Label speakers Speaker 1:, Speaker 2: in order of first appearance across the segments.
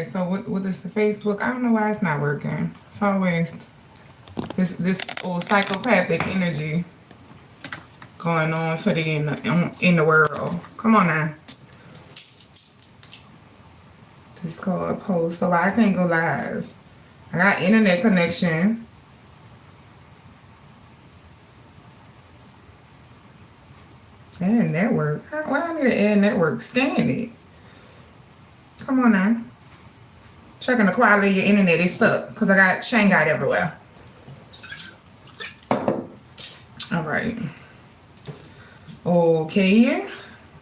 Speaker 1: Okay, so what is the Facebook? I don't know why it's not working. It's always this old psychopathic energy going on today in the world. Come on now. This called post. So I can't go live. I got internet connection. Add network. Why I need to add network? Scan it. Come on now. Checking the quality of your internet. It suck because I got Shanghai everywhere. All right. Okay.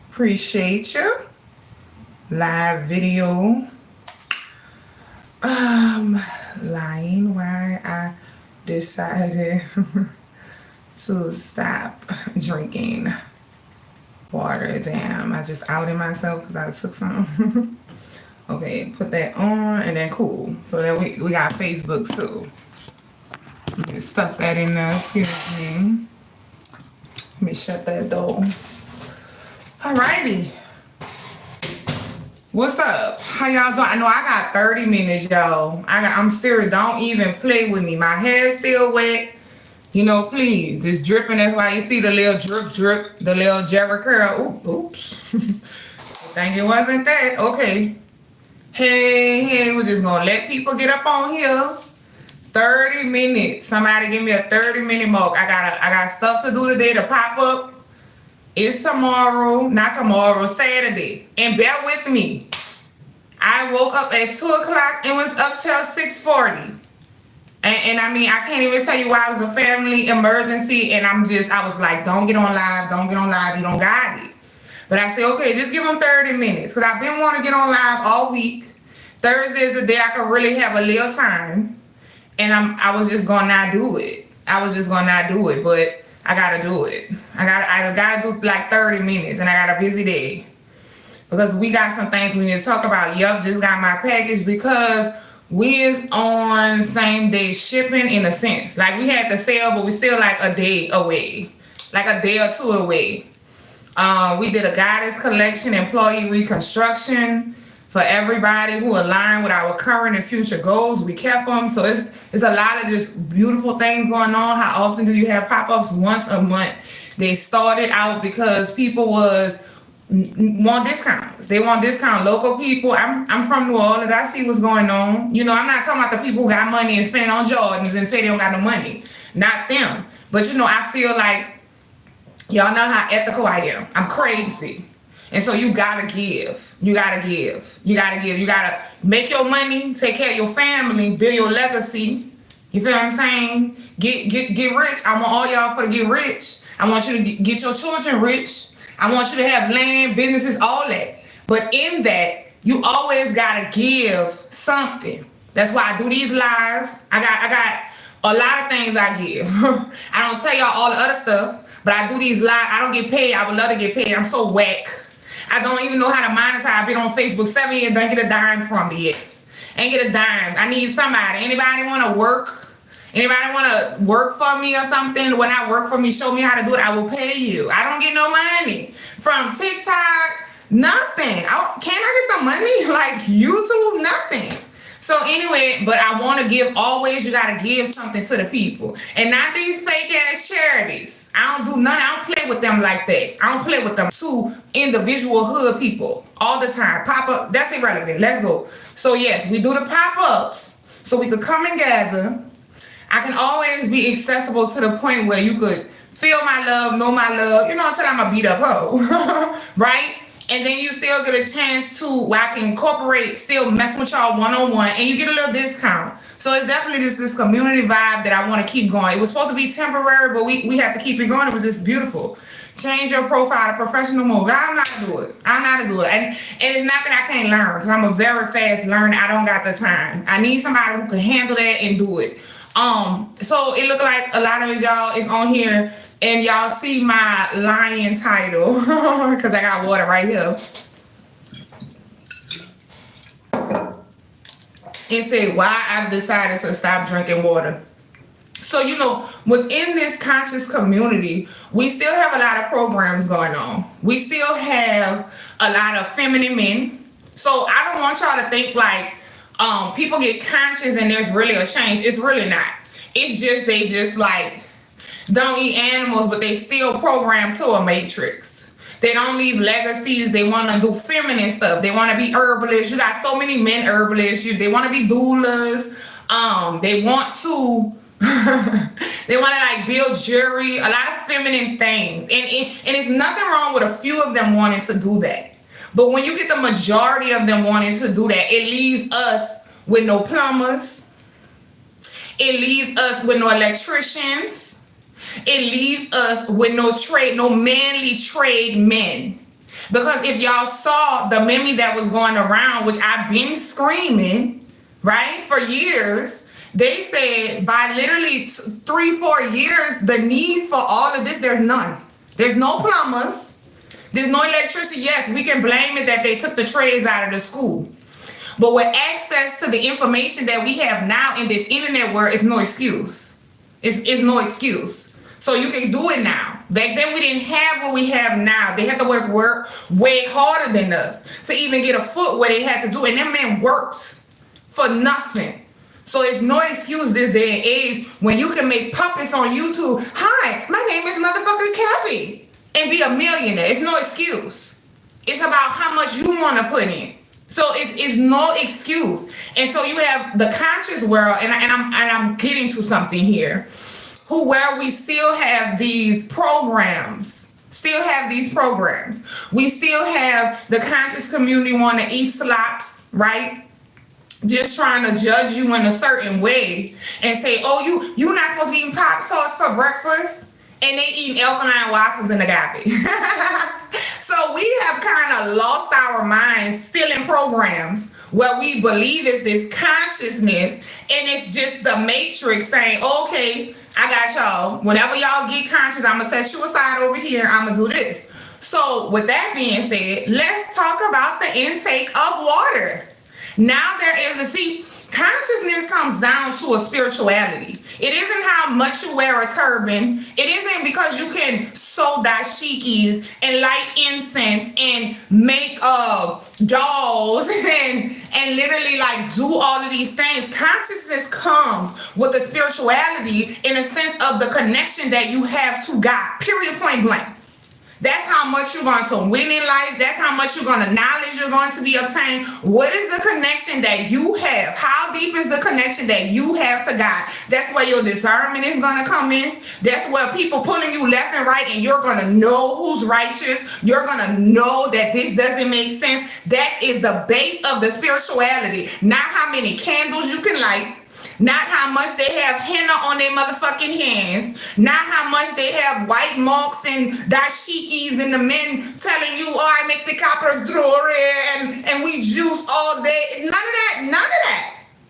Speaker 1: Appreciate you. Live video. Lying why I decided to stop drinking water. Damn, I just outed myself because I took some. Okay, put that on and then cool. So then we got Facebook too. Let me stuff that in there, excuse me. Let me shut that door. Alrighty. What's up? How y'all doing? I know I got 30 minutes, y'all. I'm serious. Don't even play with me. My hair's still wet. You know, please. It's dripping. That's why you see the little drip, the little Jerry curl. Oops. Think it wasn't that. Okay. Hey, we're just gonna let people get up on here. 30 minutes. Somebody give me a 30-minute mark. I got stuff to do today to pop up. It's tomorrow, not tomorrow, Saturday. And bear with me. I woke up at 2 o'clock and was up till 6:40. And I mean, I can't even tell you why it was a family emergency. And I was like, don't get on live, you don't got it. But I said, okay, just give them 30 minutes. Because I've been wanting to get on live all week. Thursday is the day I could really have a little time. And I was just going to not do it. But I got to do it. I gotta do like 30 minutes. And I got a busy day. Because we got some things we need to talk about. Yup, just got my package because we is on same day shipping in a sense. Like we had the sale, but we still like a day away. Like a day or two away. We did a goddess collection, employee reconstruction for everybody who aligned with our current and future goals. We kept them. So it's a lot of just beautiful things going on. How often do you have pop-ups? Once a month. They started out because people want discounts. They want discount local people. I'm from New Orleans. I see what's going on. You know, I'm not talking about the people who got money and spend on Jordans and say they don't got no money. Not them. But you know, I feel like y'all know how ethical I am. I'm crazy. And so you gotta give. You gotta make your money, take care of your family, build your legacy. You feel what I'm saying? Get rich. I want all y'all to get rich. I want you to get your children rich. I want you to have land, businesses, all that. But in that, you always gotta give something. That's why I do these lives. I got a lot of things I give. I don't tell y'all all the other stuff, but I do these lives. I don't get paid. I would love to get paid. I'm so whack. I don't even know how to monetize. I've been on Facebook 7 years, don't get a dime from me yet. Ain't get a dime. I need somebody. Anybody want to work? Anybody want to work for me or something? When I work for me, show me how to do it. I will pay you. I don't get no money from TikTok. Nothing. Can I get some money? Like YouTube? Nothing. So anyway, but I want to give always. You got to give something to the people. And not these fake ass charities. I don't do none. I don't play with them like that. I don't play with them. To individual hood people all the time. Pop up. That's irrelevant. Let's go. So yes, we do the pop-ups. So we could come and gather. I can always be accessible to the point where you could feel my love, know my love, you know, until I'm a beat up hoe, right? And then you still get a chance to, where I can incorporate, still mess with y'all one-on-one, and you get a little discount. So it's definitely just this community vibe that I want to keep going. It was supposed to be temporary, but we have to keep it going. It was just beautiful. Change your profile to professional mode. I don't know how to do it. And it's not that I can't learn, because I'm a very fast learner. I don't got the time. I need somebody who can handle that and do it. So it looked like a lot of y'all is on here and y'all see my lion title because I got water right here. And say why I've decided to stop drinking water. So, you know, within this conscious community, we still have a lot of programs going on. We still have a lot of feminine men. So I don't want y'all to think like people get conscious and there's really a change. It's really not. It's just they just like don't eat animals, but they still programmed to a matrix. They don't leave legacies. They want to do feminine stuff. They want to be herbalists. You got so many men herbalists. They want to be doulas. They want to they want to like build jewelry, a lot of feminine things. And it's nothing wrong with a few of them wanting to do that. But when you get the majority of them wanting to do that, it leaves us with no plumbers. It leaves us with no electricians. It leaves us with no manly trade men. Because if y'all saw the meme that was going around, which I've been screaming, right, for years, they said by literally 3-4 years, the need for all of this, there's none. There's no plumbers. There's no electricity. Yes, we can blame it that they took the trades out of the school. But with access to the information that we have now in this internet world, it's no excuse. It's no excuse. So you can do it now. Back then we didn't have what we have now. They had to work way harder than us to even get a foot where they had to do it. And them men worked for nothing. So it's no excuse this day and age when you can make puppets on YouTube. Hi, my name is motherfucker Kathy. And be a millionaire. It's no excuse. It's about how much you want to put in. So it's no excuse. And so you have the conscious world, and I'm getting to something here. Where we still have these programs. We still have the conscious community want to eat slops, right? Just trying to judge you in a certain way and say, oh, you're not supposed to be eating pop sauce for breakfast, and they eating alkaline waffles in the garbage. So we have kind of lost our minds still in programs where we believe it's this consciousness, and it's just the matrix saying, okay, I got y'all. Whenever y'all get conscious, I'm going to set you aside over here. I'm going to do this. So with that being said, let's talk about the intake of water. Now consciousness comes down to a spirituality. It isn't how much you wear a turban. It isn't because you can sew dashikis and light incense and make dolls and literally like do all of these things. Consciousness comes with the spirituality in a sense of the connection that you have to God, period, point blank. That's how much you're going to win in life. That's how much knowledge you're going to be obtained. What is the connection that you have? How deep is the connection that you have to God? That's where your discernment is going to come in. That's where people pulling you left and right, and you're going to know who's righteous. You're going to know that this doesn't make sense. That is the base of the spirituality. Not how many candles you can light. Not how much they have henna on their motherfucking hands. Not how much they have white marks and dashikis and the men telling you, oh, I make the copper jewelry and we juice all day.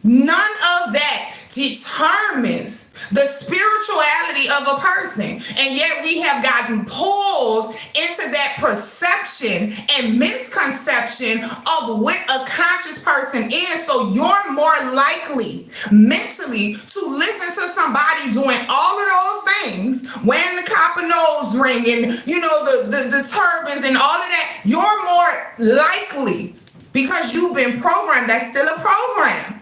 Speaker 1: None of that determines the spirituality of a person. And yet we have gotten pulled into that perception and misconception of what a conscious person is. So you're more likely mentally to listen to somebody doing all of those things, wearing the copper nose ring and, the turbans and all of that. You're more likely, because you've been programmed, that's still a program,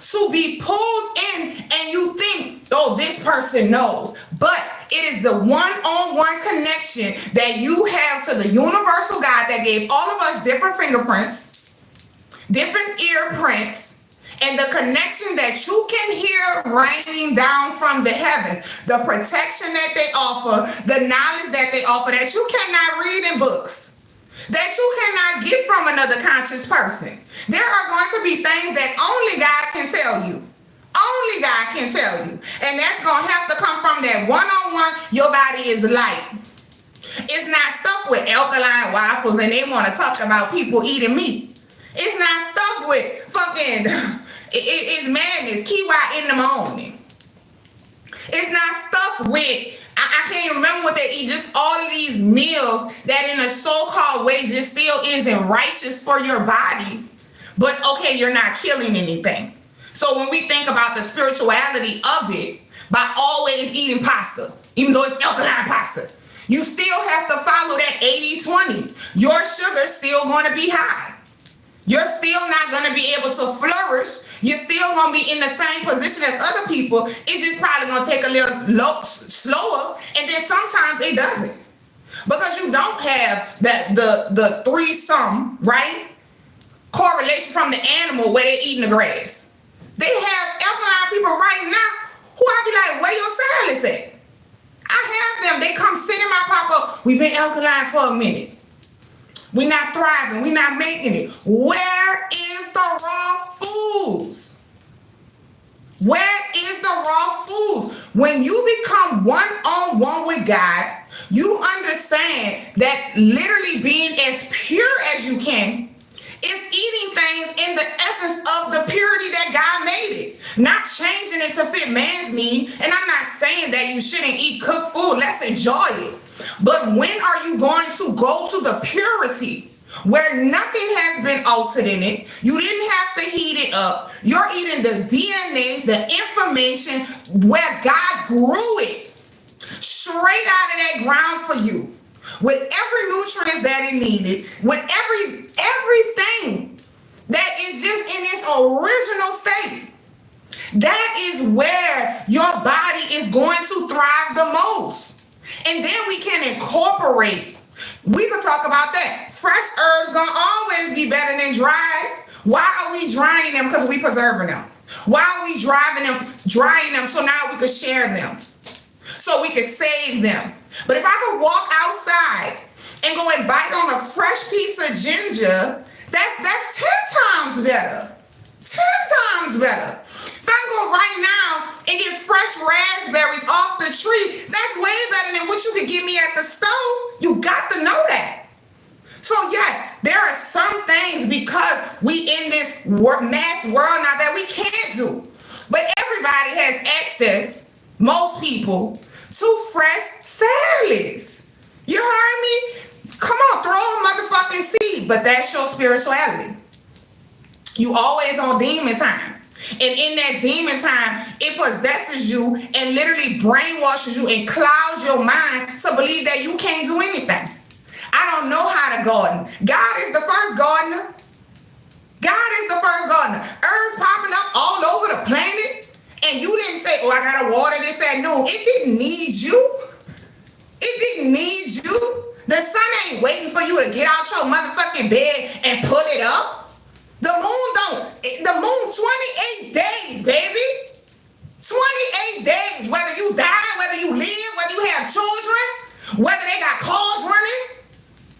Speaker 1: to be pulled in, and you think, oh, this person knows. But it is the one-on-one connection that you have to the universal God that gave all of us different fingerprints, different ear prints, and the connection that you can hear raining down from the heavens, the protection that they offer, the knowledge that they offer that you cannot read in books, that you cannot get from another conscious person. There are going to be things that only God can tell you. Only God can tell you. And that's going to have to come from that one-on-one, your body is light. It's not stuff with alkaline waffles and they want to talk about people eating meat. It's not stuff with fucking, it's madness, kiwi in the morning. It's not stuff with, I can't remember what they eat, just all of these meals that in a so-called way just still isn't righteous for your body. But okay, you're not killing anything. So when we think about the spirituality of it, by always eating pasta, even though it's alkaline pasta, you still have to follow that 80-20. Your sugar's still going to be high. You're still not going to be able to flourish. You're still going to be in the same position as other people. It's just probably going to take a little slower, and then sometimes it doesn't. Because you don't have the threesome, right? Correlation from the animal where they're eating the grass. They have alkaline people right now who I be like, where your salads at? I have them. They come sit in my pop-up. We've been alkaline for a minute. We're not thriving. We're not making it. Where is the raw foods? Where is the raw foods? When you become one-on-one with God, you understand that literally being as pure as you can is eating things in the essence of the purity that God made it. Not changing it to fit man's need. And I'm not saying that you shouldn't eat cooked food. Let's enjoy it. But when are you going to go to the purity where nothing has been altered in it? You didn't have to heat it up. You're eating the DNA, the information where God grew it straight out of that ground for you, with every nutrient that it needed, with everything that is just in its original state. That is where your body is going to thrive the most. And then we can incorporate. We can talk about that. Fresh herbs gonna always be better than dried. Why are we drying them? Because we preserving them. Why are we drying them so now we can share them, so we can save them? But if I could walk outside and go and bite on a fresh piece of ginger, that's 10 times better. 10 times better. If I can go right now and get fresh raspberries off the tree, that's way better than what you could give me at the store. You got to know that. So yes, there are some things because we in this mass world now that we can't do. But everybody has access, most people, to fresh salads. You heard me? Come on, throw a motherfucking seed. But that's your spirituality. You always on demon time. And in that demon time, it possesses you and literally brainwashes you and clouds your mind to believe that you can't do anything. I don't know how to garden. God is the first gardener. God is the first gardener. Herbs popping up all over the planet. And you didn't say, oh, I got to water this at noon. It didn't need you. It didn't need you. The sun ain't waiting for you to get out your motherfucking bed and pull it up. The moon 28 days, baby. 28 days. Whether you die, whether you live, whether you have children, whether they got cars running,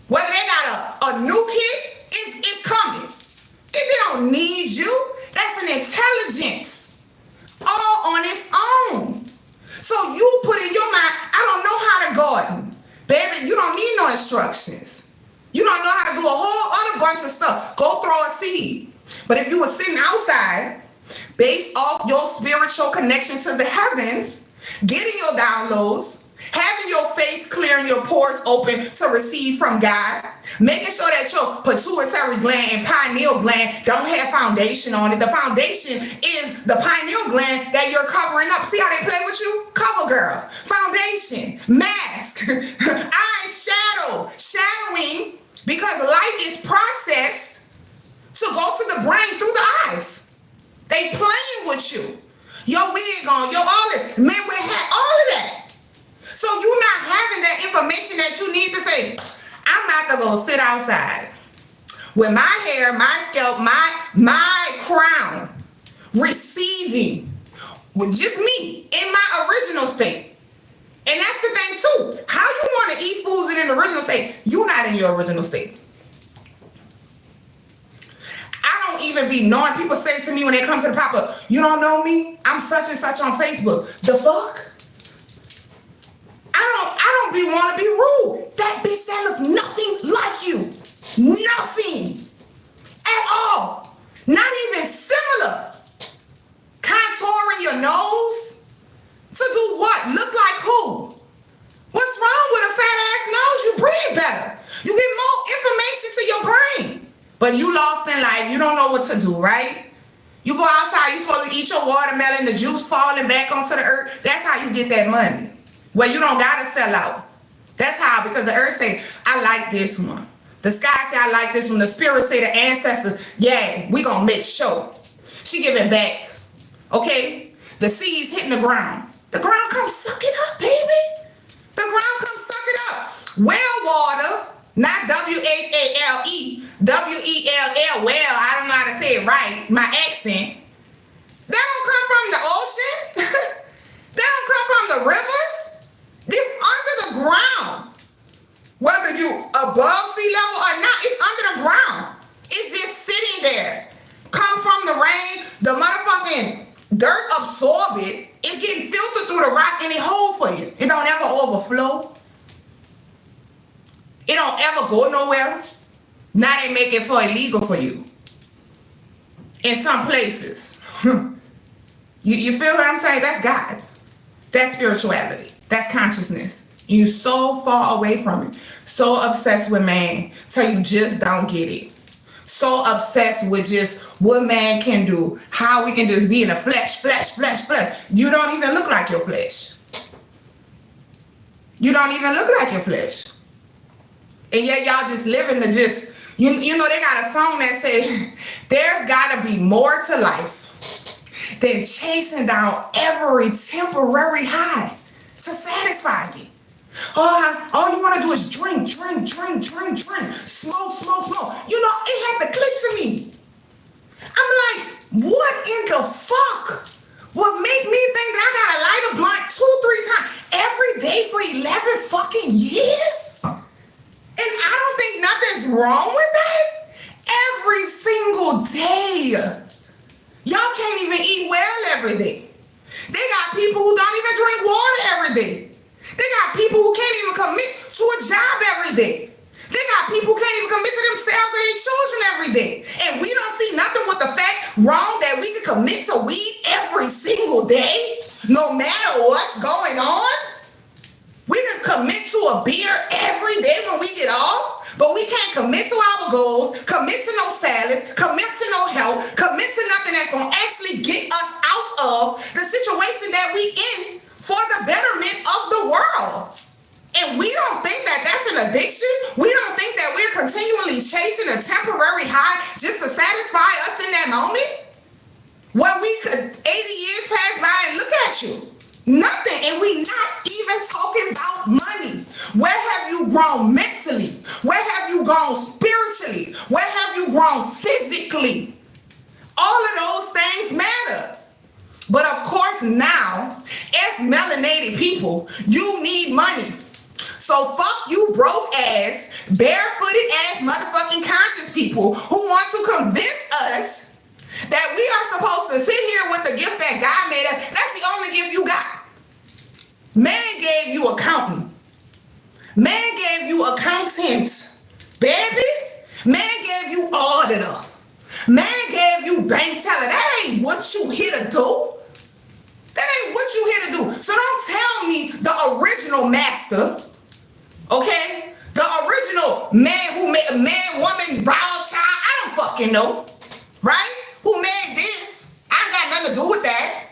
Speaker 1: whether they got a new kid, it's coming. They don't need you. That's an intelligence all on its own. So you put in your mind, I don't know how to garden. Baby, you don't need no instructions. You don't know how to do a whole other bunch of stuff. Go throw a seed. But if you were sitting outside, based off your spiritual connection to the heavens, getting your downloads, having your face clear and your pores open to receive from God, making sure that your pituitary gland and pineal gland don't have foundation on it. The foundation is the pineal gland that you're covering up. See how they play with you? Cover girl. Foundation. Mask. Eye shadow. Shadowing. Because light is processed to go to the brain through the eyes. They playing with you. Your wig on, your all this, men with hat, all of that. So you're not having that information that you need to say, I'm about to go sit outside with my hair, my scalp, my crown, receiving with just me in my original state. And that's the thing too. How you want to eat foods in the original state? You're not in your original state. I don't even be knowing. People say to me when they come to the pop-up, you don't know me? I'm such and such on Facebook. The fuck? I don't be want to be rude. That bitch that look nothing like you. Nothing. At all. Not even similar. Contouring your nose. To do what? Look like who? What's wrong with a fat ass nose? You breathe better. You get more information to your brain. But you lost in life. You don't know what to do, right? You go outside, you supposed to eat your watermelon, the juice falling back onto the earth. That's how you get that money. Well, you don't gotta sell out. That's how, because the earth say, I like this one. The sky say I like this one. The spirit say the ancestors, yeah, we gonna make sure. She giving back. Okay? The seeds hitting the ground. The ground come suck it up, baby. The ground come suck it up. Well water, not W-H-A-L-E, W-E-L-L, well, I don't know how to say it right, my accent. That don't come from the ocean. That don't come from the rivers. This under the ground. Whether you above sea level or not, it's under the ground. It's just sitting there. Come from the rain, the motherfucking dirt absorb it. It's getting filtered through the rock and it hold for you. It don't ever overflow. It don't ever go nowhere. Now they make it for illegal for you. In some places. You feel what I'm saying? That's God. That's spirituality. That's consciousness. You so far away from it. So obsessed with man till you just don't get it. So obsessed with just what man can do. How we can just be in the flesh. You don't even look like your flesh. You don't even look like your flesh. And yet y'all just living to just, you know, they got a song that says, there's gotta be more to life than chasing down every temporary high to satisfy me. All you want to do is drink, smoke. You know, it had to click to me. I'm like, what in the fuck would make me think that I gotta light a blunt 2-3 times every day for 11 fucking years? And I don't think nothing's wrong with that. Every single day. Y'all can't even eat well every day. They got people who don't even drink water every day. They got people who can't even commit to a job every day. They got people who can't even commit to themselves and their children every day. And we don't see nothing with the fact wrong that we can commit to weed every single day, no matter what's going on. We can commit to a beer every day when we get off, but we can't commit to our goals, commit to no salads, commit to no health, commit to nothing that's going to actually get us out of the situation that we in for the betterment of the world. And we don't think that that's an addiction. We don't think that we're continually chasing a temporary high just to satisfy us in that moment. When we could 80 years pass by and look at you. Nothing. And we not even talking about money. Where have you grown mentally? Where have you grown spiritually? Where have you grown physically? All of those things matter. But of course now, as melanated people, you need money. So fuck you broke ass, barefooted ass motherfucking conscious people who want to convince us that we are supposed to sit here with the gift that God made us. That's the only gift you got. Man gave you accountant. Man gave you accountant. Baby. Man gave you auditor. Man gave you bank teller. That ain't what you here to do. That ain't what you here to do. So don't tell me the original master, okay? The original man who made man, woman, child, I don't fucking know, right? Who made this? I ain't got nothing to do with that.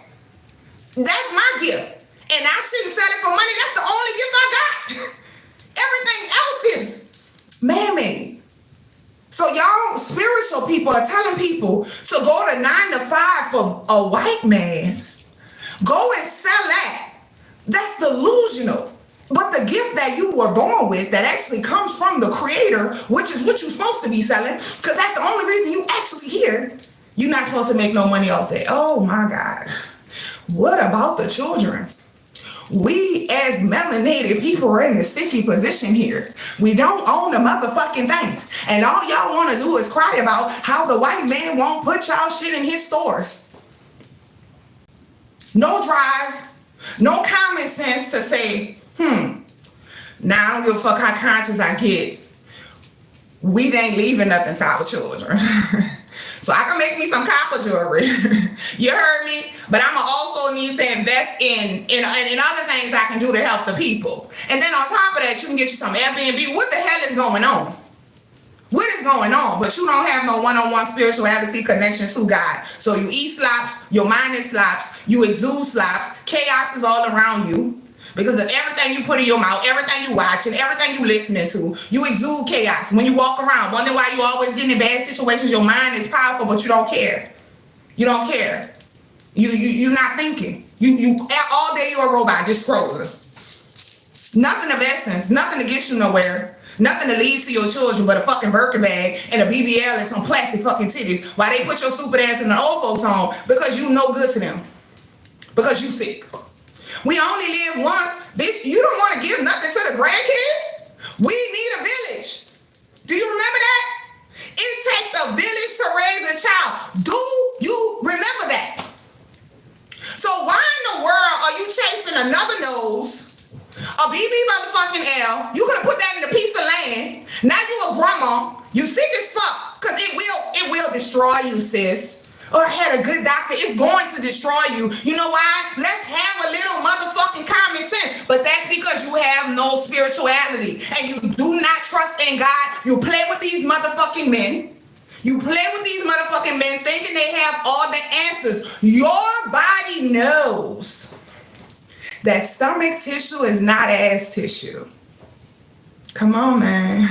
Speaker 1: That's my gift. And I shouldn't sell it for money. That's the only gift I got. Everything else is man-made. So y'all spiritual people are telling people to go to 9 to 5 for a white man. Go and sell that. That's delusional. But the gift that you were born with that actually comes from the creator, which is what you're supposed to be selling, because that's the only reason you actually here. You're not supposed to make no money off that. Oh my God. What about the children? We as melanated people are in a sticky position here. We don't own a motherfucking thing. And all y'all want to do is cry about how the white man won't put y'all shit in his stores. No drive, no common sense to say, now I don't give a fuck how conscious I get. We ain't leaving nothing to our children. So I can make me some copper jewelry. You heard me? But I'ma also need to invest in other things I can do to help the people. And then on top of that, you can get you some Airbnb. What the hell is going on? What is going on? But you don't have no one-on-one spirituality connection to God. So you eat slops, your mind is slops, you exude slops, chaos is all around you. Because of everything you put in your mouth, everything you watching, everything you listening to, you exude chaos. When you walk around, wondering why you always getting in bad situations, your mind is powerful, but you don't care. You don't care. You're not thinking. You all day you're a robot, just scrolling. Nothing of essence, nothing to get you nowhere. Nothing to leave to your children but a fucking Birkin bag and a BBL and some plastic fucking titties while they put your stupid ass in an old folks home because you no good to them. Because you sick. We only live once. Bitch, you don't want to give nothing to the grandkids? We need a village. Do you remember that? It takes a village to raise a child. Do you remember that? So why in the world are you chasing another nose? A BB motherfucking L. You could have put that in a piece of land. Now you a grandma. You sick as fuck. Cause it will destroy you, sis. Or I had a good doctor. It's going to destroy you. You know why? Let's have a little motherfucking common sense. But that's because you have no spirituality. And you do not trust in God. You play with these motherfucking men. You play with these motherfucking men thinking they have all the answers. Your body knows that stomach tissue is not ass tissue. Come on, man. I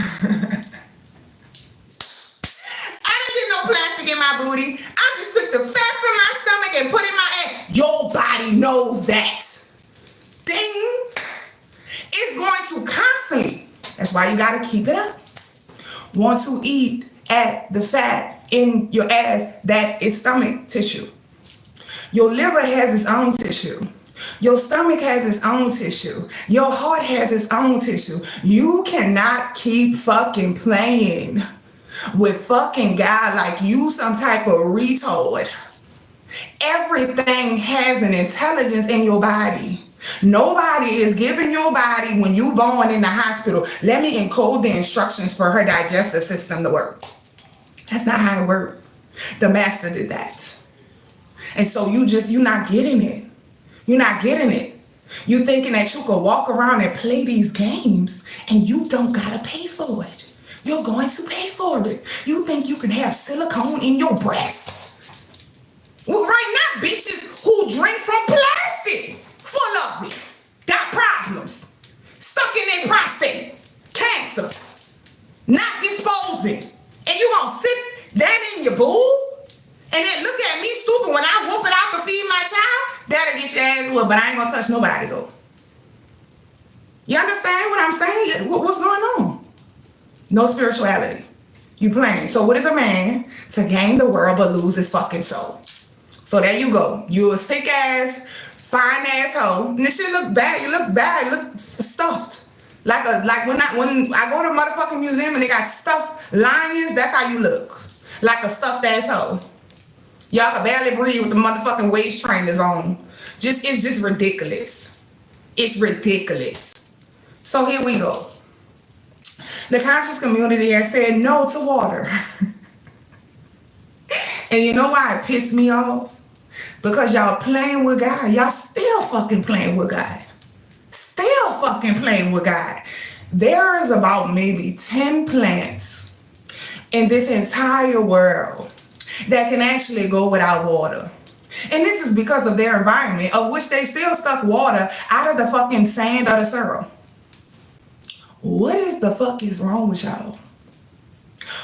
Speaker 1: didn't get no plastic in my booty. I just took the fat from my stomach and put it in my ass. Your body knows that. Ding. It's going to constantly. That's why you got to keep it up. Want to eat at the fat in your ass that is stomach tissue. Your liver has its own tissue. Your stomach has its own tissue. Your heart has its own tissue. You cannot keep fucking playing with fucking God like you some type of retard. Everything has an intelligence in your body. Nobody is giving your body when you born in the hospital, let me encode the instructions for her digestive system to work. That's not how it works. The master did that. And so you're not getting it. You're not getting it. You're thinking that you could walk around and play these games and you don't gotta pay for it. You're going to pay for it. You think you can have silicone in your breast. Well, right now, bitches who drink from plastic, full of it, got problems, stuck in their prostate, cancer, not disposing. And you gonna sit that in your boob? And then look at me stupid when I whoop it out to feed my child? That'll get your ass whooped, but I ain't gonna touch nobody though. You understand what I'm saying? What's going on? No spirituality. You playing. So what is a man to gain the world but lose his fucking soul? So there you go. You a sick ass, fine ass hoe. And this shit look bad. You look bad. You look stuffed. Like when I go to a motherfucking museum and they got stuffed lions, that's how you look. Like a stuffed ass hoe. Y'all can barely breathe with the motherfucking waist trainers on. It's just ridiculous. It's ridiculous. So here we go. The conscious community has said no to water. And you know why it pissed me off? Because y'all playing with God. Y'all still fucking playing with God. Still fucking playing with God. There is about maybe 10 plants in this entire world that can actually go without water. And this is because of their environment, of which they still stuck water out of the fucking sand or the soil. What is the fuck is wrong with y'all?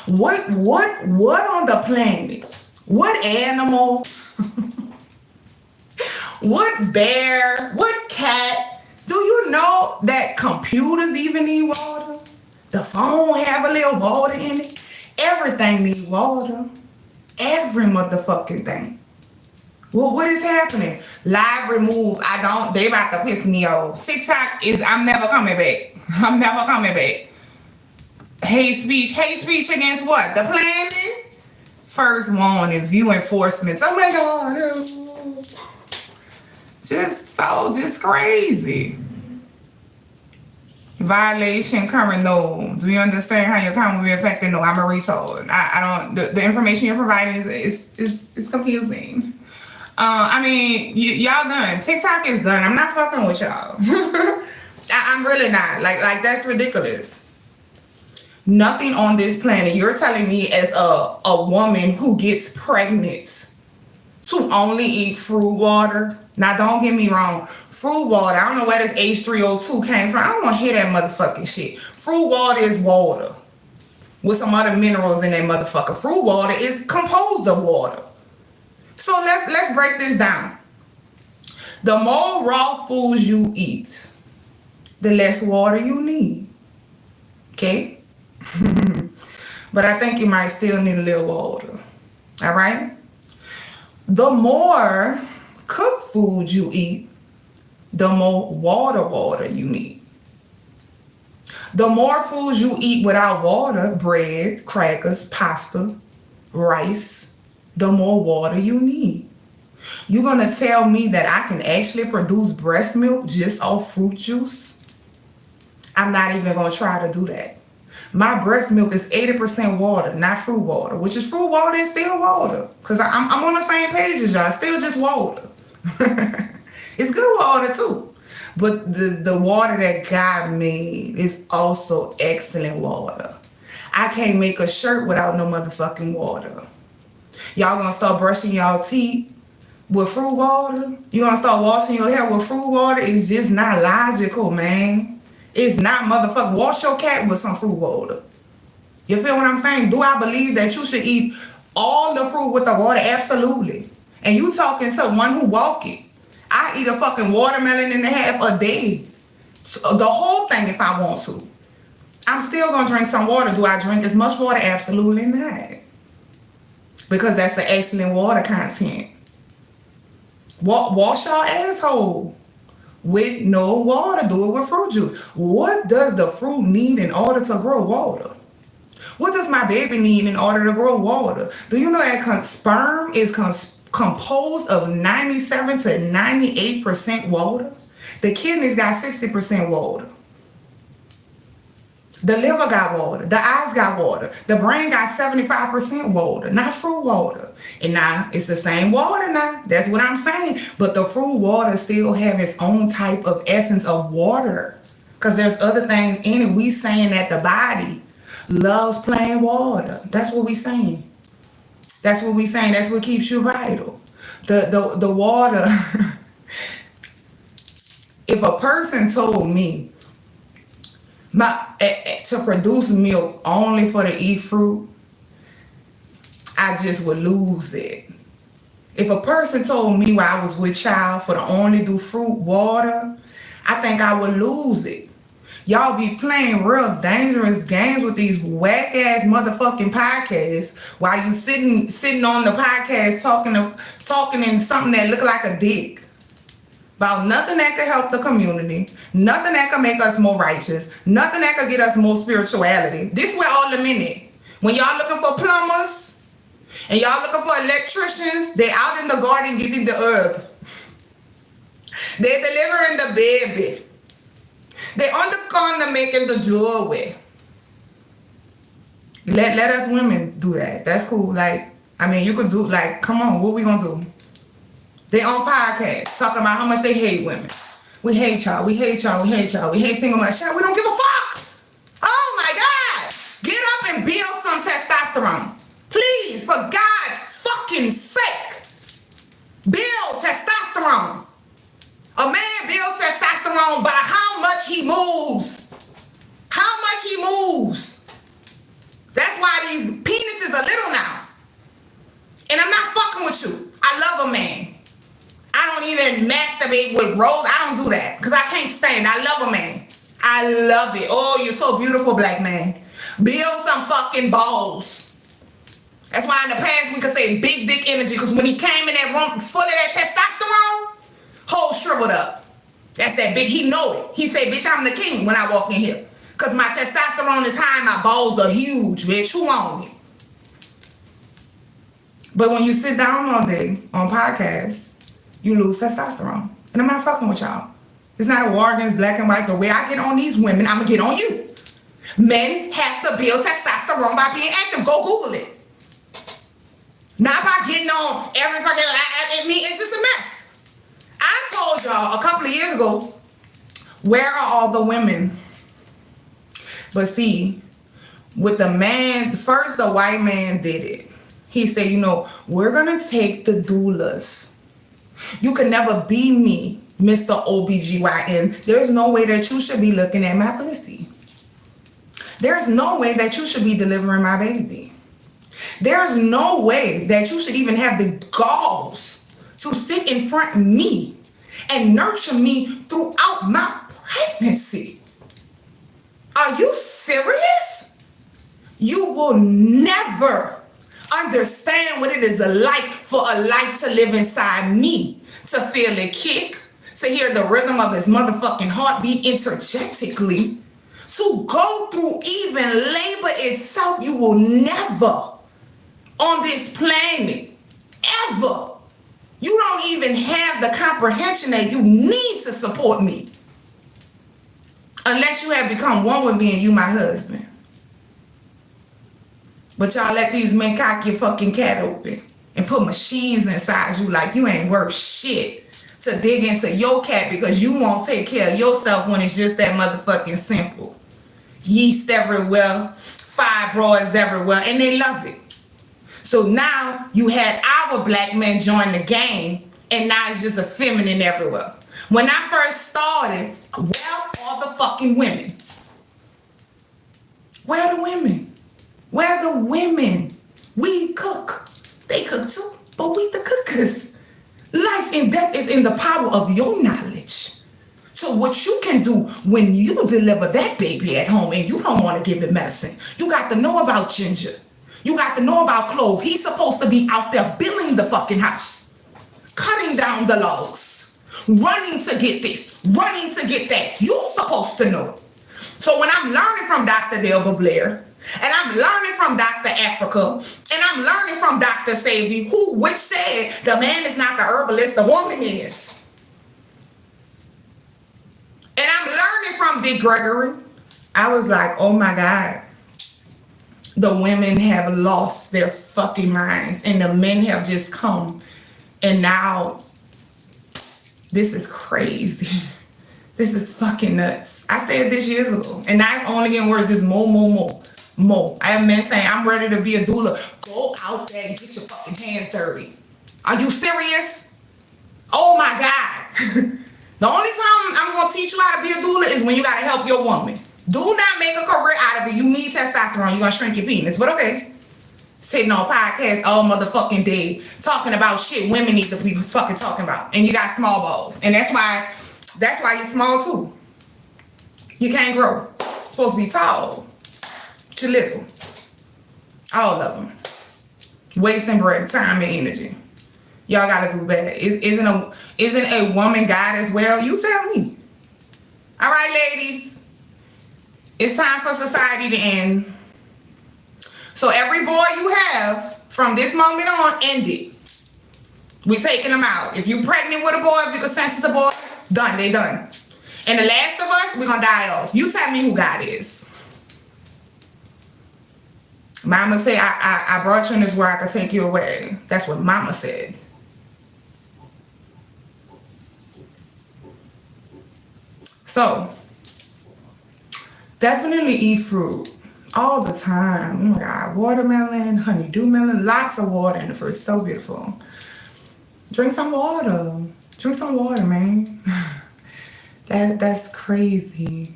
Speaker 1: What on the planet? What animal? What bear? What cat? Do you know that computers even need water? The phone have a little water in it. Everything needs water. Every motherfucking thing. Well, what is happening? Live remove. They about to piss me off. TikTok I'm never coming back. I'm never coming back. Hate speech against what? The planet? First warning, view enforcements. Oh my God. Just crazy. Violation, current, no. Do you understand how your account will be affected? No, I'm a retard. I don't, the information you're providing is confusing. I mean, y'all done. TikTok is done. I'm not fucking with y'all. I'm really not. Like that's ridiculous. Nothing on this planet. You're telling me as a woman who gets pregnant to only eat fruit water. Now, don't get me wrong. Fruit water, I don't know where this H3O2 came from. I don't want to hear that motherfucking shit. Fruit water is water with some other minerals in that motherfucker. Fruit water is composed of water. So let's break this down. The more raw foods you eat, the less water you need. Okay? But I think you might still need a little water. All right? The more cooked food you eat, the more water you need. The more foods you eat without water, bread, crackers, pasta, rice, the more water you need. You're going to tell me that I can actually produce breast milk just off fruit juice? I'm not even going to try to do that. My breast milk is 80% water, not fruit water, which is fruit water is still water. Because I'm on the same page as y'all. It's still just water. It's good water too. But the water that God made is also excellent water. I can't make a shirt without no motherfucking water. Y'all gonna start brushing y'all teeth with fruit water? You gonna start washing your hair with fruit water? It's just not logical, man. It's not motherfucking. Wash your cat with some fruit water. You feel what I'm saying? Do I believe that you should eat all the fruit with the water? Absolutely. And you talking to one who walk it. I eat a fucking watermelon and a half a day. The whole thing if I want to. I'm still going to drink some water. Do I drink as much water? Absolutely not. Because that's the excellent water content. Wash your asshole with no water. Do it with fruit juice. What does the fruit need in order to grow water? What does my baby need in order to grow water? Do you know that sperm is composed of 97 to 98% water? The kidneys got 60% water. The liver got water. The eyes got water. The brain got 75% water, not fruit water. And now it's the same water now. That's what I'm saying. But the fruit water still have its own type of essence of water. Because there's other things in it. We saying that the body loves plain water. That's what we saying. That's what we saying. That's what keeps you vital. The water. If a person told me to produce milk only for to eat fruit, I just would lose it. If a person told me while I was with child for to only do fruit water, I think I would lose it. Y'all be playing real dangerous games with these whack ass motherfucking podcasts while you sitting on the podcast talking in something that look like a dick. About nothing that could help the community, nothing that could make us more righteous, nothing that could get us more spirituality. This where all the minute. When y'all looking for plumbers and y'all looking for electricians, they out in the garden getting the herb. They delivering the baby. They on the corner making the jewelry. Let us women do that. That's cool. Like, I mean, you could do, like, come on, what we gonna do? They on podcast talking about how much they hate women. We hate y'all. We hate y'all. We hate y'all. We hate single mothers. We don't give a fuck. Oh my God. Get up and build some testosterone. Please, for God's fucking sake. Build testosterone. A man builds testosterone by how much he moves. How much he moves. That's why these penises are little now. And I'm not fucking with you. I love a man. I don't even masturbate with Rose. I don't do that because I can't stand it. I love a man. I love it. Oh, you're so beautiful, black man. Build some fucking balls. That's why in the past we could say big dick energy because when he came in that room full of that testosterone, whole shriveled up. That's that big. He know it. He say, bitch, I'm the king when I walk in here because my testosterone is high and my balls are huge, bitch. Who on it? But when you sit down all day on podcasts, you lose testosterone. And I'm not fucking with y'all. It's not a war against black and white. The way I get on these women, I'm going to get on you. Men have to build testosterone by being active. Go Google it. Not by getting on every fucking... It's just a mess. I told y'all a couple of years ago, where are all the women? But see, with the man, first the white man did it. He said, you know, we're going to take the doulas. You can never be me, Mr. OBGYN. There's no way that you should be looking at my pussy. There's no way that you should be delivering my baby. There's no way that you should even have the galls to sit in front of me and nurture me throughout my pregnancy. Are you serious? You will never understand what it is like for a life to live inside me, to feel a kick, to hear the rhythm of his motherfucking heartbeat interjectically, to go through even labor itself. You will never on this planet ever. You don't even have the comprehension that you need to support me unless you have become one with me and you my husband. But y'all let these men cock your fucking cat open and put machines inside you like you ain't worth shit to dig into your cat because you won't take care of yourself when it's just that motherfucking simple. Yeast everywhere, fibroids everywhere, and they love it. So now you had our black men join the game, and now it's just a feminine everywhere. When I first started, where are the fucking women? Where are the women? Where are the women? We cook. They cook too, but we the cookers. Life and death is in the power of your knowledge. So what you can do when you deliver that baby at home and you don't want to give it medicine, you got to know about Ginger. You got to know about Clove. He's supposed to be out there building the fucking house, cutting down the logs, running to get this, running to get that. You're supposed to know. So when I'm learning from Dr. Delba Blair, and I'm learning from Dr. Africa, and I'm learning from Dr. Sabi, which said the man is not the herbalist, the woman is. And I'm learning from Dick Gregory. I was like, oh my God. The women have lost their fucking minds and the men have just come. And now, this is crazy. This is fucking nuts. I said this years ago. And now it's only getting worse. Just more. I have men saying, I'm ready to be a doula. Go out there and get your fucking hands dirty. Are you serious? Oh my God. The only time I'm going to teach you how to be a doula is when you got to help your woman. Do not make a career out of it. You need testosterone. You're going to shrink your penis. But okay. Sitting on podcasts all motherfucking day talking about shit women need to be fucking talking about. And you got small balls. And that's why you're small too. You can't grow. You're supposed to be tall. But you're little. All of them. Wasting breath, time, and energy. Y'all gotta do better. Isn't a woman God as well? You tell me. All right, ladies. It's time for society to end. So every boy you have from this moment on, end it. We taking them out. If you pregnant with a boy, if you can sense it's a boy, done. They done. And the last of us, we're gonna die off. You tell me who God is. Mama said, I brought you in this world, I could take you away. That's what Mama said. So, definitely eat fruit all the time. Oh my God, watermelon, honeydew melon, lots of water in the fruit. So beautiful. Drink some water. Drink some water, man. That's crazy.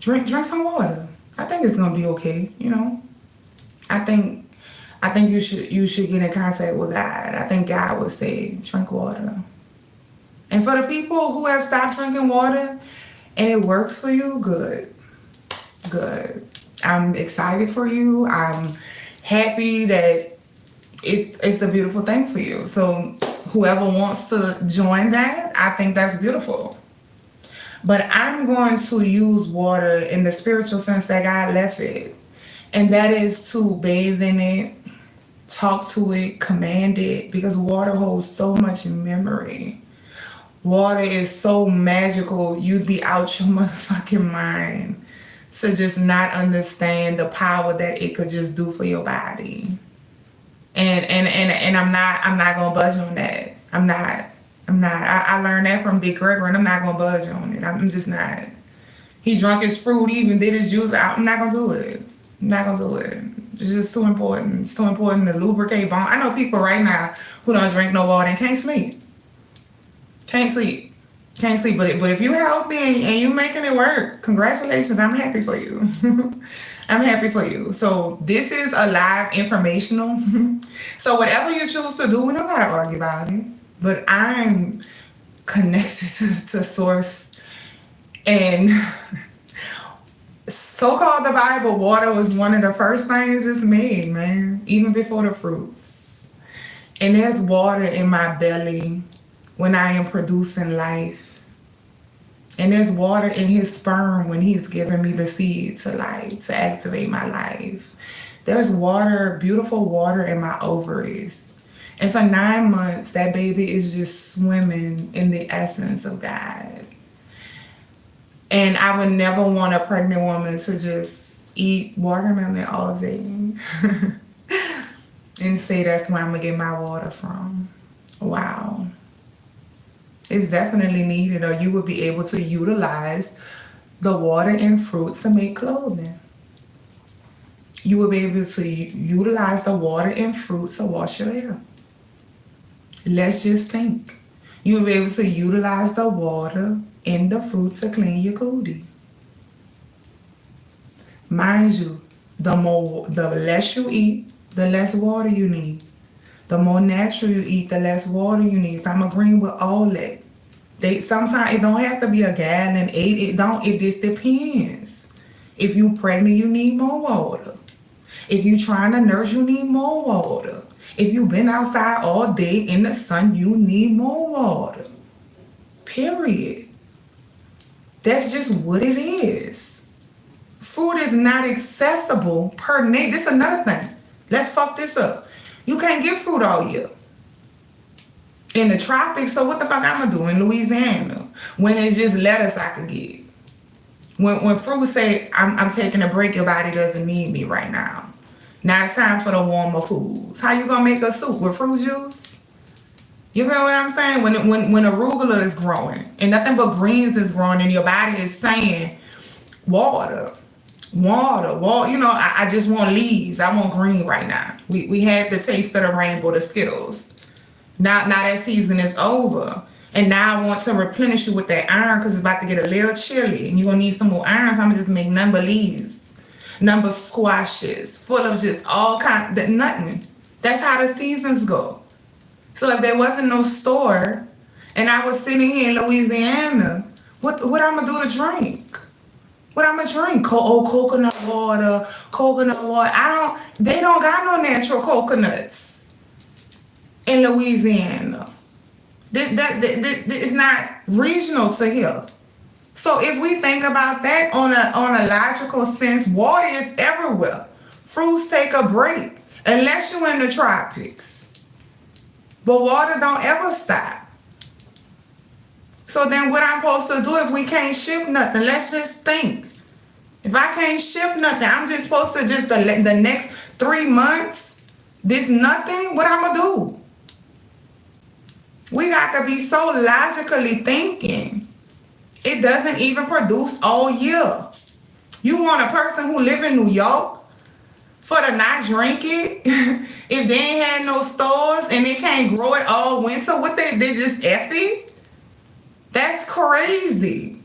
Speaker 1: Drink some water. I think it's gonna be okay. You know. I think you should get in contact with God. I think God would say, drink water. And for the people who have stopped drinking water and it works for you, good. I'm excited for you. I'm happy that it's a beautiful thing for you. So whoever wants to join that, I think that's beautiful. But I'm going to use water in the spiritual sense that God left it. And that is to bathe in it, talk to it, command it, because water holds so much memory. Water is so magical, you'd be out your motherfucking mind to just not understand the power that it could just do for your body. And I'm not gonna budge on that. I'm not. I learned that from Dick Gregory, and I'm not gonna budge on it. I'm just not. He drunk his fruit, even did his juice out. I'm not gonna do it. I'm not gonna do it. It's just too important. It's too important to lubricate bone. I know people right now who don't drink no water and can't sleep. Can't sleep. Can't sleep. But if you're healthy and you making it work, congratulations. I'm happy for you. I'm happy for you. So this is a live informational. So whatever you choose to do, we don't gotta argue about it. But I'm connected to source, and so-called the Bible, water was one of the first things it's made, man, even before the fruits. And there's water in my belly when I am producing life. And there's water in his sperm when he's giving me the seed to life, to activate my life. There's water, beautiful water in my ovaries. And for 9 months, that baby is just swimming in the essence of God. And I would never want a pregnant woman to just eat watermelon all day and say that's where I'm going to get my water from. Wow. It's definitely needed, or you would be able to utilize the water and fruits to make clothing. You will be able to utilize the water and fruit to wash your hair. Let's just think. You will be able to utilize the water and the fruit to clean your cootie. Mind you, the less you eat, the less water you need. The more natural you eat, the less water you need. So I'm agreeing with all that. Sometimes it don't have to be a gallon, 8. It just depends. If you pregnant, you need more water. If you trying to nurse, you need more water. If you've been outside all day in the sun, you need more water. Period. That's just what it is. Food is not accessible per nature. This is another thing. Let's fuck this up. You can't get fruit all year in the tropics, so what the fuck I'm gonna do in Louisiana when it's just lettuce I could get? When fruit say, I'm taking a break, your body doesn't need me right now. Now it's time for the warmer foods. How you gonna make a soup with fruit juice? You feel what I'm saying? When arugula is growing and nothing but greens is growing and your body is saying, water. You know, I just want leaves. I want green right now. We had the taste of the rainbow, the Skittles. Now that season is over. And now I want to replenish you with that iron because it's about to get a little chilly. And you're going to need some more iron. So I'm going to just make none but leaves. None but squashes. Full of just all kind of nothing. That's how the seasons go. So if there wasn't no store and I was sitting here in Louisiana, what I'm going to do to drink? What I'm going to drink? Coconut water. They don't got no natural coconuts in Louisiana. This is not regional to here. So if we think about that on a logical sense, water is everywhere. Fruits take a break unless you're in the tropics. But water don't ever stop. So then what I'm supposed to do if we can't ship nothing? Let's just think. If I can't ship nothing, I'm just supposed to just the next 3 months, this nothing, what I'm going to do? We got to be so logically thinking. It doesn't even produce all year. You want a person who live in New York for to not drink it? If they ain't had no stores and they can't grow it all winter, what they just F it? That's crazy.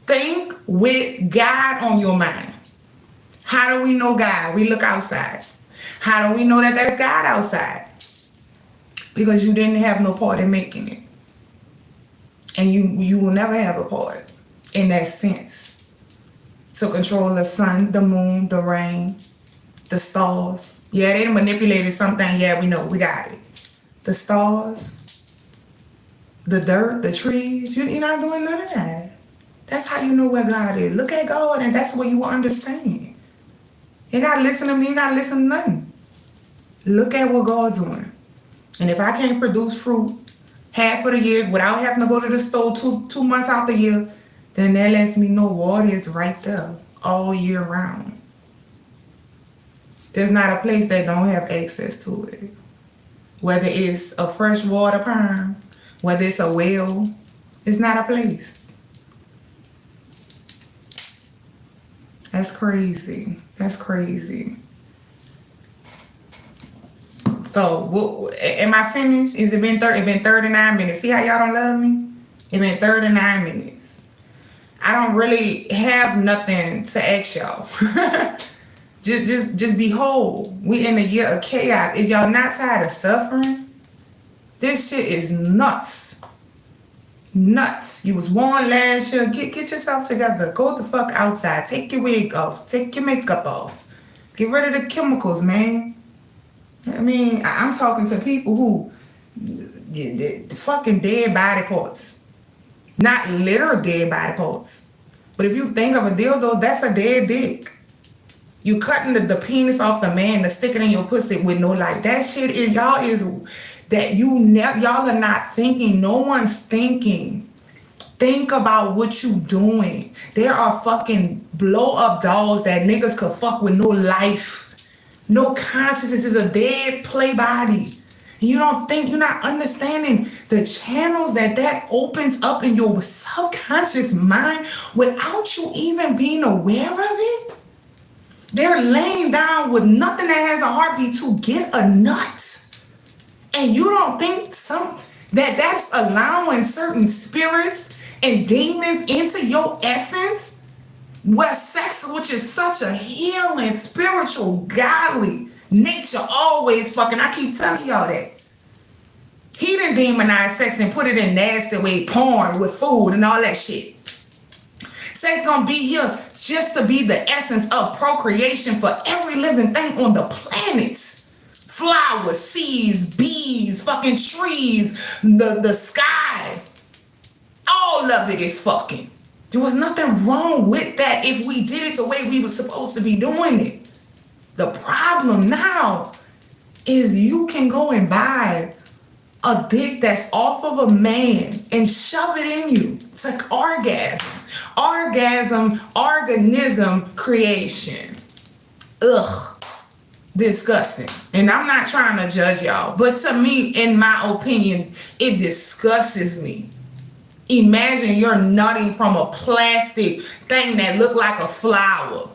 Speaker 1: Think with God on your mind. How do we know God? We look outside. How do we know that that's God outside? Because you didn't have no part in making it. And you will never have a part in that sense. To control the sun, the moon, the rain, the stars. Yeah, they manipulated something. Yeah, we know. We got it. The stars, the dirt, the trees. You're not doing none of that. That's how you know where God is. Look at God and that's what you will understand. You got to listen to me. You got to listen to nothing. Look at what God's doing. And if I can't produce fruit half of the year without having to go to the store two months out the year, then that lets me know water is right there all year round. There's not a place that don't have access to it. Whether it's a freshwater pond, whether it's a well, it's not a place. That's crazy. That's crazy. So, am I finished? Is it been 30? It been 39 minutes. See how y'all don't love me? It been 39 minutes. I don't really have nothing to ask y'all. just behold. We in a year of chaos. Is y'all not tired of suffering? This shit is nuts. Nuts. You was born last year. Get yourself together. Go the fuck outside. Take your wig off. Take your makeup off. Get rid of the chemicals, man. I mean, I'm talking to people who the fucking dead body parts. Not literal dead body parts. But if you think of a dildo, that's a dead dick. You cutting the penis off the man to stick it in your pussy with no life. That shit is, y'all are not thinking. No one's thinking. Think about what you doing. There are fucking blow up dolls that niggas could fuck with no life. No consciousness, is a dead play body. And you don't think, you're not understanding the channels that opens up in your subconscious mind without you even being aware of it. They're laying down with nothing that has a heartbeat to get a nut. And you don't think that's allowing certain spirits and demons into your essence? Where sex, which is such a healing, spiritual, godly nature, always fucking, I keep telling y'all that. He done demonized sex and put it in nasty way, porn with food and all that shit. Sex gonna be here just to be the essence of procreation for every living thing on the planet. Flowers, seeds, bees, fucking trees, the sky. All of it is fucking. There was nothing wrong with that if we did it the way we were supposed to be doing it. The problem now is you can go and buy a dick that's off of a man and shove it in you to orgasm. Organism creation. Ugh. Disgusting. And I'm not trying to judge y'all, but to me, in my opinion, it disgusts me. Imagine you're nutting from a plastic thing that look like a flower.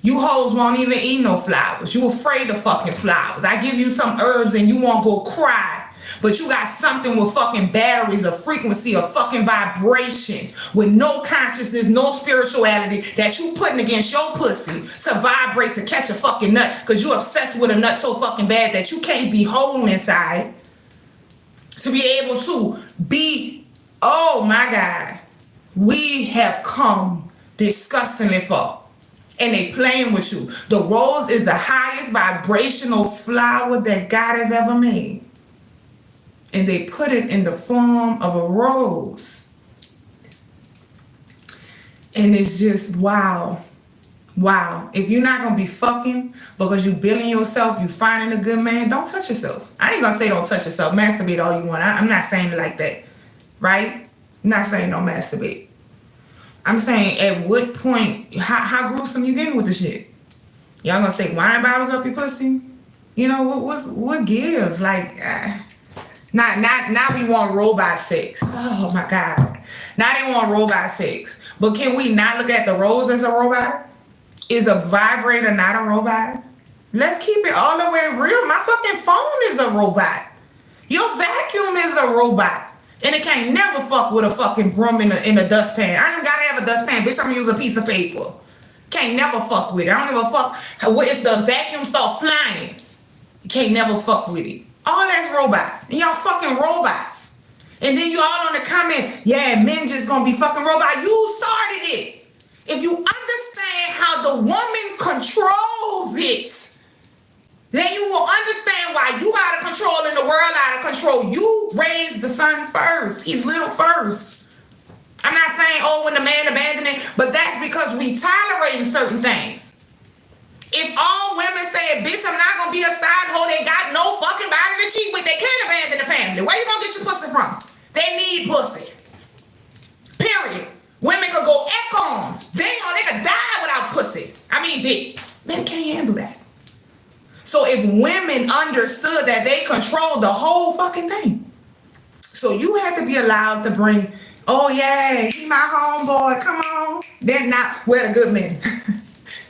Speaker 1: You hoes won't even eat no flowers. You afraid of fucking flowers. I give you some herbs and you won't go cry. But you got something with fucking batteries, a frequency, a fucking vibration with no consciousness, no spirituality that you putting against your pussy to vibrate to catch a fucking nut because you obsessed with a nut so fucking bad that you can't be whole inside to be able to be. Oh my God, we have come disgustingly far. And they playing with you. The rose is the highest vibrational flower that God has ever made. And they put it in the form of a rose. And it's just wow. Wow. If you're not going to be fucking because you billing yourself, you finding a good man, don't touch yourself. I ain't going to say don't touch yourself. Masturbate all you want. I'm not saying it like that. Right? I'm not saying don't masturbate. I'm saying at what point, how gruesome you getting with the shit? Y'all gonna stick wine bottles up your pussy? You know, what gives? Like, now we want robot sex. Oh my God. Now they want robot sex. But can we not look at the rose as a robot? Is a vibrator not a robot? Let's keep it all the way real. My fucking phone is a robot. Your vacuum is a robot. And it can't never fuck with a fucking broom in a dustpan. I don't gotta have a dustpan, bitch. I'm gonna use a piece of paper. Can't never fuck with it. I don't give a fuck if the vacuum start flying. You can't never fuck with it. All that's robots. And y'all fucking robots. And then you all on the comment, yeah, men just gonna be fucking robots. You started it. If you understand how the woman controls it, then you will understand why you out of control and the world out of control. You raised the son first. He's little first. I'm not saying, oh, when the man abandoned it, but that's because we tolerating certain things. If all women say, bitch, I'm not going to be a side hoe, they got no fucking body to cheat with, they can't abandon the family. Where you going to get your pussy from? They need pussy. Period. Women could go econs. They could die without pussy. I mean, men can't handle that. So if women understood that they control the whole fucking thing. So you have to be allowed to bring, oh yeah, he my homeboy, come on. Then not, we're the good men.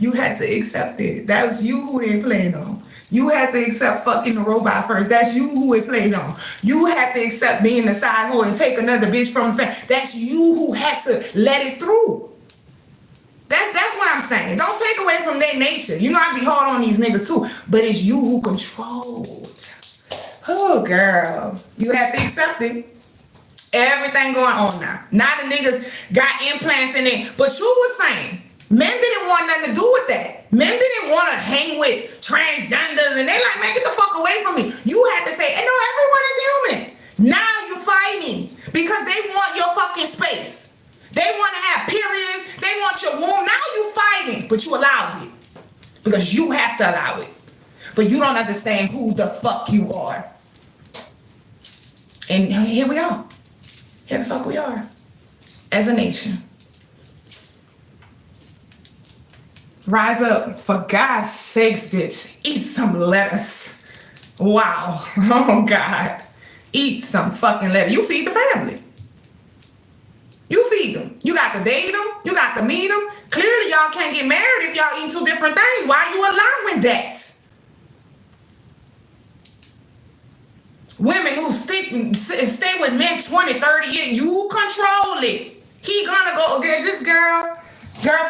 Speaker 1: You had to accept it. That was you who didn't play on. You have to accept fucking the robot first. That's you who it plays on. You have to accept being the side hoe and take another bitch from the family. That's you who had to let it through. That's what I'm saying. Don't take away from their nature. You know, I be hard on these niggas too. But it's you who controlled. Oh, girl. You have to accept it. Everything going on now. Now the niggas got implants in it. But you was saying, men didn't want nothing to do with that. Men didn't want to hang with transgenders. And they like, man, get the fuck away from me. You had to say, no, everyone is human. Now you're fighting. Because they want your fucking space. They want to have periods. They want your womb. Now you fighting. But you allowed it. Because you have to allow it. But you don't understand who the fuck you are. And here we are. Here the fuck we are. As a nation. Rise up. For God's sakes, bitch. Eat some lettuce. Wow. Oh, God. Eat some fucking lettuce. You feed the family. You feed them. You got to date them. You got to meet them. Clearly, y'all can't get married if y'all eat two different things. Why are you allowing that? Women who stay with men 20, 30 years, you control it. He gonna go, okay, just girl,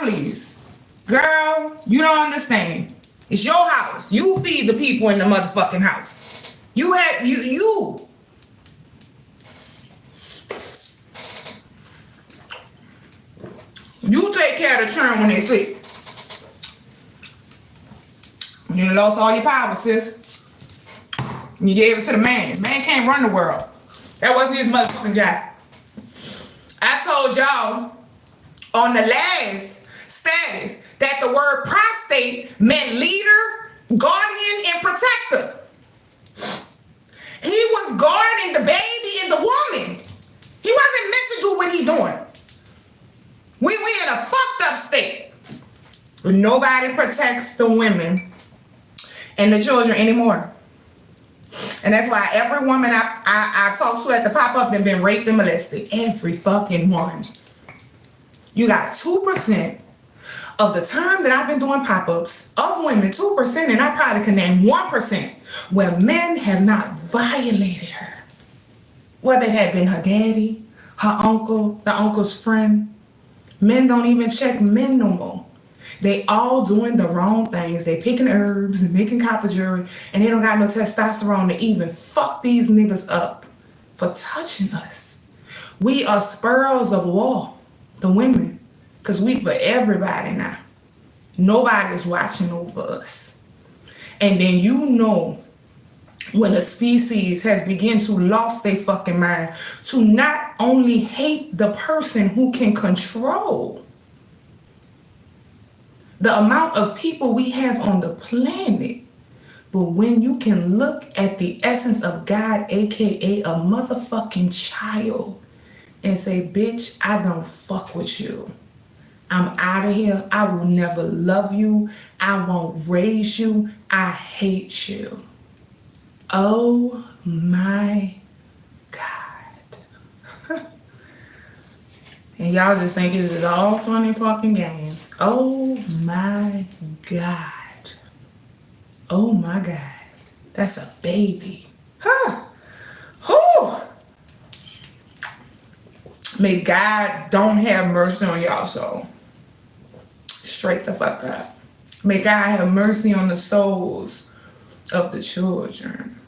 Speaker 1: please. Girl, you don't understand. It's your house. You feed the people in the motherfucking house. You. You take care of the children when they sleep. You lost all your power, sis. You gave it to the man. Man can't run the world. That wasn't his motherfucking job. I told y'all on the last status that the word prostate meant leader, guardian, and protector. He was guarding the baby and the woman. He wasn't meant to do what he doing. We in a fucked up state. But nobody protects the women and the children anymore. And that's why every woman I talk to at the pop-up have been raped and molested. Every fucking one. You got 2% of the time that I've been doing pop-ups of women, 2%, and I probably can name 1% where men have not violated her. Whether it had been her daddy, her uncle, the uncle's friend. Men don't even check men no more. They all doing the wrong things. They picking herbs and making copper jewelry, and they don't got no testosterone to even fuck these niggas up for touching us. We are sparrows of war, the women, because we for everybody now. Nobody's watching over us. And then you know when a species has begun to lost their fucking mind to not only hate the person who can control the amount of people we have on the planet, but when you can look at the essence of God, aka a motherfucking child, and say, bitch, I don't fuck with you. I'm out of here. I will never love you. I won't raise you. I hate you. Oh my God. And y'all just think this is all funny fucking games. Oh my God. Oh my God. That's a baby. Huh. Whew. May God don't have mercy on y'all soul. Straight the fuck up. May God have mercy on the souls of the children.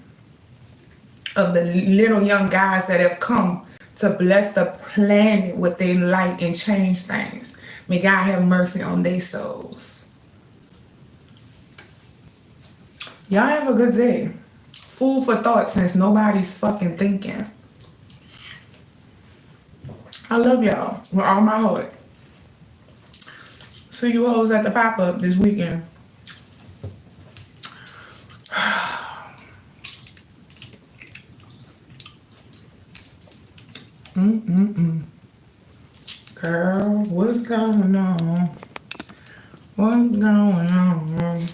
Speaker 1: Of the little young guys that have come to bless the planet with their light and change things. May God have mercy on their souls. Y'all have a good day. Food for thought since nobody's fucking thinking. I love y'all with all my heart. See you hoes at the pop-up this weekend. Girl, what's going on? What's going on?